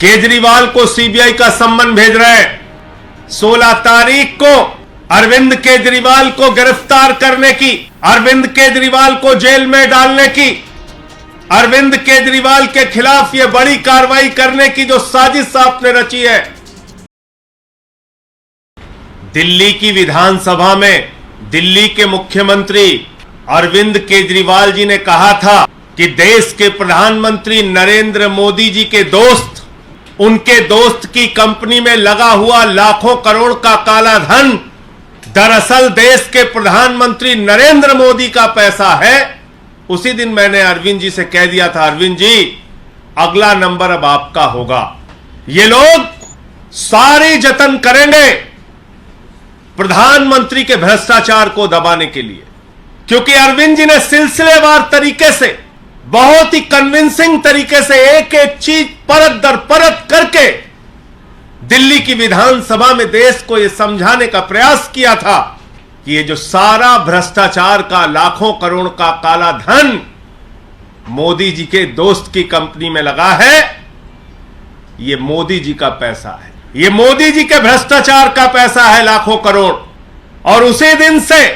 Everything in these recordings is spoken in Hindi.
केजरीवाल को सीबीआई का सम्मन भेज रहे हैं। 16 तारीख को अरविंद केजरीवाल को गिरफ्तार करने की, अरविंद केजरीवाल को जेल में डालने की, अरविंद केजरीवाल के खिलाफ यह बड़ी कार्रवाई करने की जो साजिश आपने रची है। दिल्ली की विधानसभा में दिल्ली के मुख्यमंत्री अरविंद केजरीवाल जी ने कहा था कि देश के प्रधानमंत्री नरेंद्र मोदी जी के दोस्त, उनके दोस्त की कंपनी में लगा हुआ लाखों करोड़ का काला धन दरअसल देश के प्रधानमंत्री नरेंद्र मोदी का पैसा है। उसी दिन मैंने अरविंद जी से कह दिया था, अरविंद जी अगला नंबर अब आपका होगा। ये लोग सारे जतन करेंगे प्रधानमंत्री के भ्रष्टाचार को दबाने के लिए, क्योंकि अरविंद जी ने सिलसिलेवार तरीके से, बहुत ही कन्विंसिंग तरीके से एक एक चीज परत दर परत करके दिल्ली की विधानसभा में देश को यह समझाने का प्रयास किया था कि ये जो सारा भ्रष्टाचार का लाखों करोड़ का काला धन मोदी जी के दोस्त की कंपनी में लगा है, ये मोदी जी का पैसा है, ये मोदी जी के भ्रष्टाचार का पैसा है, लाखों करोड़। और उसी दिन से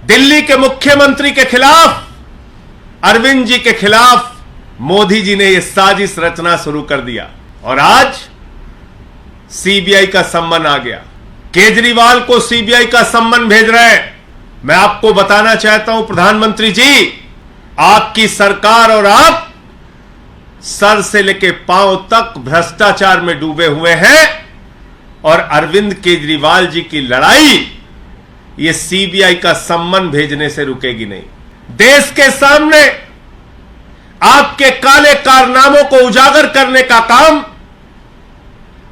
दिल्ली के मुख्यमंत्री के खिलाफ, अरविंद जी के खिलाफ मोदी जी ने यह साजिश रचना शुरू कर दिया और आज सीबीआई का सम्मन आ गया। केजरीवाल को सीबीआई का सम्मन भेज रहे हैं। मैं आपको बताना चाहता हूं प्रधानमंत्री जी, आपकी सरकार और आप सर से लेकर पांव तक भ्रष्टाचार में डूबे हुए हैं और अरविंद केजरीवाल जी की लड़ाई यह सीबीआई का सम्मन भेजने से रुकेगी नहीं। देश के सामने आपके काले कारनामों को उजागर करने का काम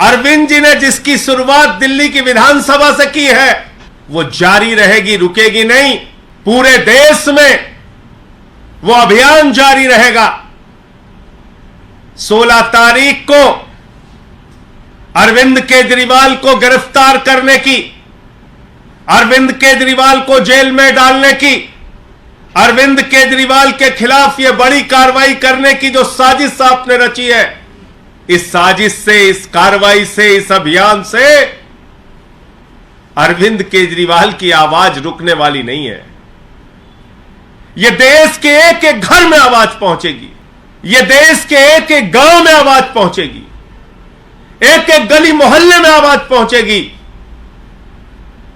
अरविंद जी ने, जिसकी शुरुआत दिल्ली की विधानसभा से की है, वो जारी रहेगी, रुकेगी नहीं। पूरे देश में वो अभियान जारी रहेगा। 16 तारीख को अरविंद केजरीवाल को गिरफ्तार करने की, अरविंद केजरीवाल को जेल में डालने की, अरविंद केजरीवाल के खिलाफ यह बड़ी कार्रवाई करने की जो साजिश आपने रची है, इस साजिश से, इस कार्रवाई से, इस अभियान से अरविंद केजरीवाल की आवाज रुकने वाली नहीं है। यह देश के एक एक घर में आवाज पहुंचेगी, यह देश के एक एक गांव में आवाज पहुंचेगी, एक एक गली मोहल्ले में आवाज पहुंचेगी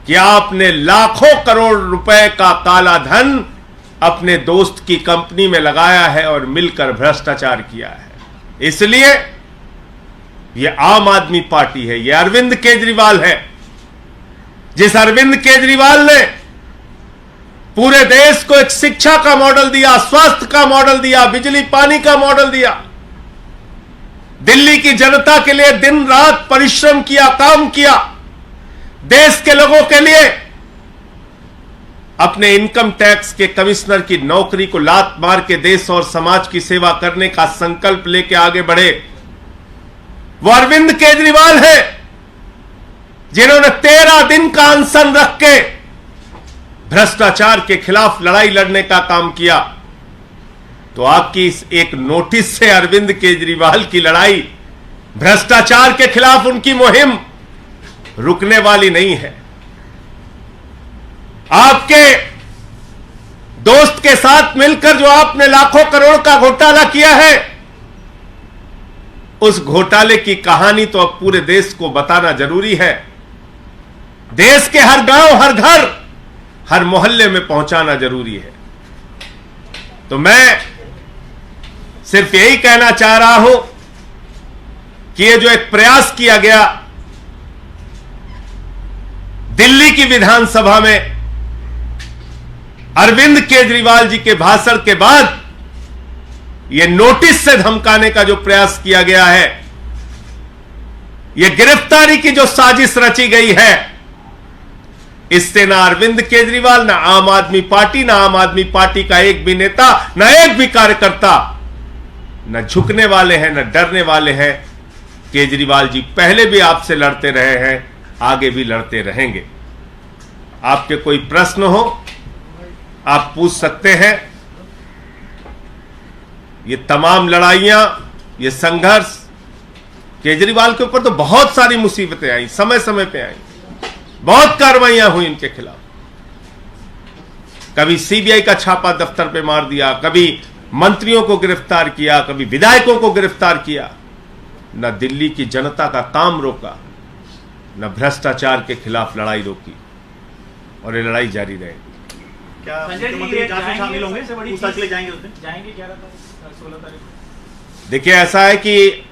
कि आपने लाखों करोड़ रुपए का काला धन अपने दोस्त की कंपनी में लगाया है और मिलकर भ्रष्टाचार किया है। इसलिए यह आम आदमी पार्टी है, यह अरविंद केजरीवाल है। जिस अरविंद केजरीवाल ने पूरे देश को एक शिक्षा का मॉडल दिया, स्वास्थ्य का मॉडल दिया, बिजली पानी का मॉडल दिया, दिल्ली की जनता के लिए दिन रात परिश्रम किया, काम किया, देश के लोगों के लिए अपने इनकम टैक्स के कमिश्नर की नौकरी को लात मार के देश और समाज की सेवा करने का संकल्प लेके आगे बढ़े, वो अरविंद केजरीवाल है जिन्होंने 13 दिन का अनशन रख के भ्रष्टाचार के खिलाफ लड़ाई लड़ने का काम किया। तो आपकी इस एक नोटिस से अरविंद केजरीवाल की लड़ाई, भ्रष्टाचार के खिलाफ उनकी मुहिम रुकने वाली नहीं है। आपके दोस्त के साथ मिलकर जो आपने लाखों करोड़ का घोटाला किया है, उस घोटाले की कहानी तो अब पूरे देश को बताना जरूरी है। देश के हर गांव, हर घर, हर मोहल्ले में पहुंचाना जरूरी है। तो मैं सिर्फ यही कहना चाह रहा हूं कि ये जो एक प्रयास किया गया दिल्ली की विधानसभा में अरविंद केजरीवाल जी के भाषण के बाद यह नोटिस से धमकाने का जो प्रयास किया गया है, यह गिरफ्तारी की जो साजिश रची गई है, इससे ना अरविंद केजरीवाल, ना आम आदमी पार्टी, ना आम आदमी पार्टी का एक भी नेता, ना एक भी कार्यकर्ता न झुकने वाले हैं, न डरने वाले हैं। केजरीवाल जी पहले भी आपसे लड़ते रहे हैं, आगे भी लड़ते रहेंगे। आपके कोई प्रश्न हो आप पूछ सकते हैं। ये तमाम लड़ाइयां, ये संघर्ष केजरीवाल के ऊपर तो बहुत सारी मुसीबतें आई, समय समय पे आई, बहुत कार्रवाइयां हुई उनके खिलाफ। कभी सीबीआई का छापा दफ्तर पे मार दिया, कभी मंत्रियों को गिरफ्तार किया, कभी विधायकों को गिरफ्तार किया। न दिल्ली की जनता का काम रोका, न भ्रष्टाचार के खिलाफ लड़ाई रोकी, और ये लड़ाई जारी रहेगी। क्या मुख्यमंत्री जांच में शामिल होंगे? पूछताछ के लिए जाएंगे उस दिन? जाएंगे 16 तारीख को। देखिए, ऐसा है कि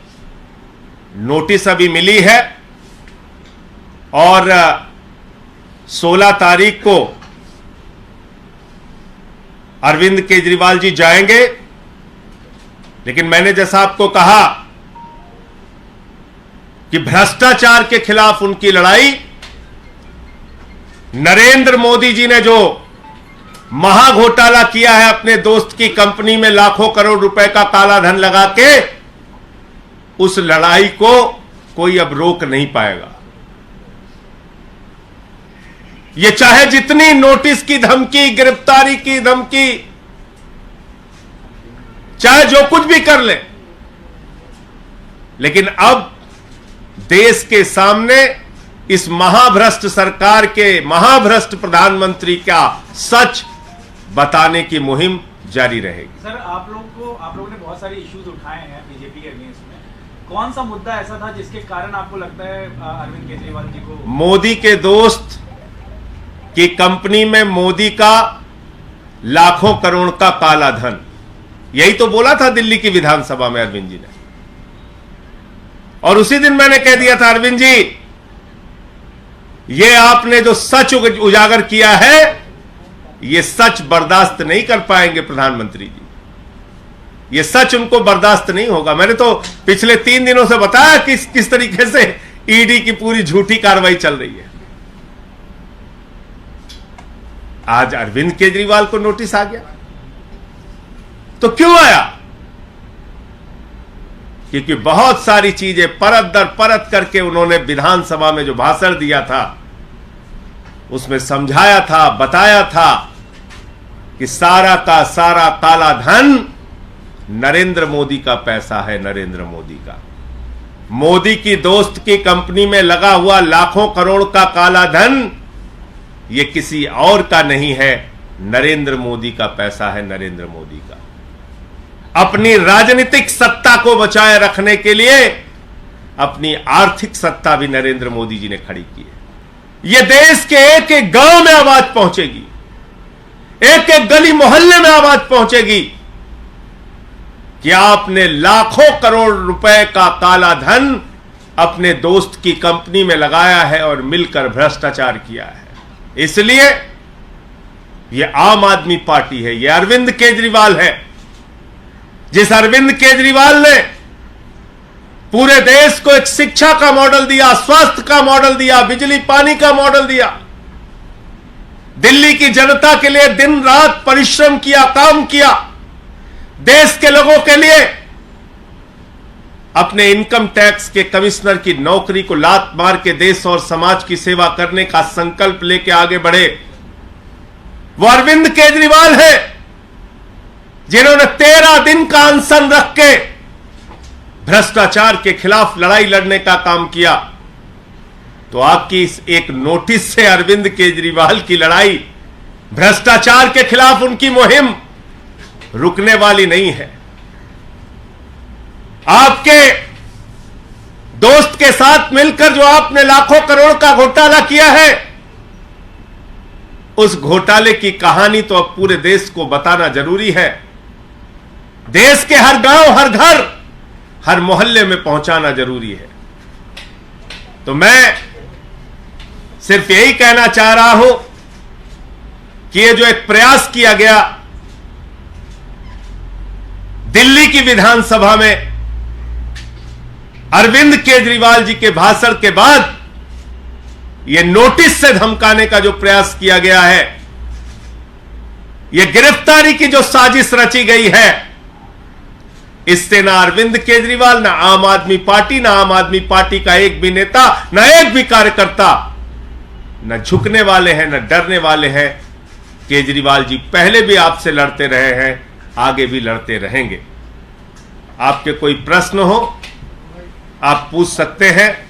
नोटिस अभी मिली है और 16 तारीख को अरविंद केजरीवाल जी जाएंगे। लेकिन मैंने जैसा आपको कहा कि भ्रष्टाचार के खिलाफ उनकी लड़ाई, नरेंद्र मोदी जी ने जो महाघोटाला किया है अपने दोस्त की कंपनी में लाखों करोड़ रुपए का काला धन लगा के, उस लड़ाई को कोई अब रोक नहीं पाएगा। ये चाहे जितनी नोटिस की धमकी, गिरफ्तारी की धमकी, चाहे जो कुछ भी कर ले, लेकिन अब देश के सामने इस महाभ्रष्ट सरकार के महाभ्रष्ट प्रधानमंत्री का सच बताने की मुहिम जारी रहेगी। सर, आप लोगों ने बहुत सारे इश्यूज उठाए हैं बीजेपी के अगेंस्ट में। कौन सा मुद्दा ऐसा था जिसके कारण आपको लगता है अरविंद केजरीवाल जी को? मोदी के दोस्त की कंपनी में मोदी का लाखों करोड़ का काला धन, यही तो बोला था दिल्ली की विधानसभा में अरविंद जी ने। और उसी दिन मैंने कह दिया था, अरविंद जी, ये आपने जो सच उजागर किया है, ये सच बर्दाश्त नहीं कर पाएंगे प्रधानमंत्री जी। ये सच उनको बर्दाश्त नहीं होगा। मैंने तो पिछले 3 दिनों से बताया किस तरीके से ईडी की पूरी झूठी कार्रवाई चल रही है। आज अरविंद केजरीवाल को नोटिस आ गया, तो क्यों आया? क्योंकि बहुत सारी चीजें परत दर परत करके उन्होंने विधानसभा में जो भाषण दिया था, उसमें समझाया था, बताया था कि सारा का सारा काला धन नरेंद्र मोदी का पैसा है, नरेंद्र मोदी का। मोदी की दोस्त की कंपनी में लगा हुआ लाखों करोड़ का काला धन ये किसी और का नहीं है, नरेंद्र मोदी का पैसा है, नरेंद्र मोदी का। अपनी राजनीतिक सत्ता को बचाए रखने के लिए अपनी आर्थिक सत्ता भी नरेंद्र मोदी जी ने खड़ी की है। यह देश के एक एक गांव में आवाज पहुंचेगी, एक एक गली मोहल्ले में आवाज पहुंचेगी कि आपने लाखों करोड़ रुपए का काला धन अपने दोस्त की कंपनी में लगाया है और मिलकर भ्रष्टाचार किया है। इसलिए यह आम आदमी पार्टी है, यह अरविंद केजरीवाल है। जिस अरविंद केजरीवाल ने पूरे देश को एक शिक्षा का मॉडल दिया, स्वास्थ्य का मॉडल दिया, बिजली पानी का मॉडल दिया, दिल्ली की जनता के लिए दिन रात परिश्रम किया, काम किया, देश के लोगों के लिए अपने इनकम टैक्स के कमिश्नर की नौकरी को लात मार के देश और समाज की सेवा करने का संकल्प लेके आगे बढ़े, वो अरविंद केजरीवाल है जिन्होंने 13 दिन का अनशन रख के भ्रष्टाचार के खिलाफ लड़ाई लड़ने का काम किया। तो आपकी इस एक नोटिस से अरविंद केजरीवाल की लड़ाई, भ्रष्टाचार के खिलाफ उनकी मुहिम रुकने वाली नहीं है। आपके दोस्त के साथ मिलकर जो आपने लाखों करोड़ का घोटाला किया है, उस घोटाले की कहानी तो अब पूरे देश को बताना जरूरी है। देश के हर गांव, हर घर, हर मोहल्ले में पहुंचाना जरूरी है। तो मैं सिर्फ यही कहना चाह रहा हूं कि ये जो एक प्रयास किया गया दिल्ली की विधानसभा में अरविंद केजरीवाल जी के भाषण के बाद यह नोटिस से धमकाने का जो प्रयास किया गया है, यह गिरफ्तारी की जो साजिश रची गई है, इससे ना अरविंद केजरीवाल, ना आम आदमी पार्टी, ना आम आदमी पार्टी का एक भी नेता, ना एक भी कार्यकर्ता न झुकने वाले हैं, न डरने वाले हैं। केजरीवाल जी पहले भी आपसे लड़ते रहे हैं, आगे भी लड़ते रहेंगे। आपके कोई प्रश्न हो आप पूछ सकते हैं।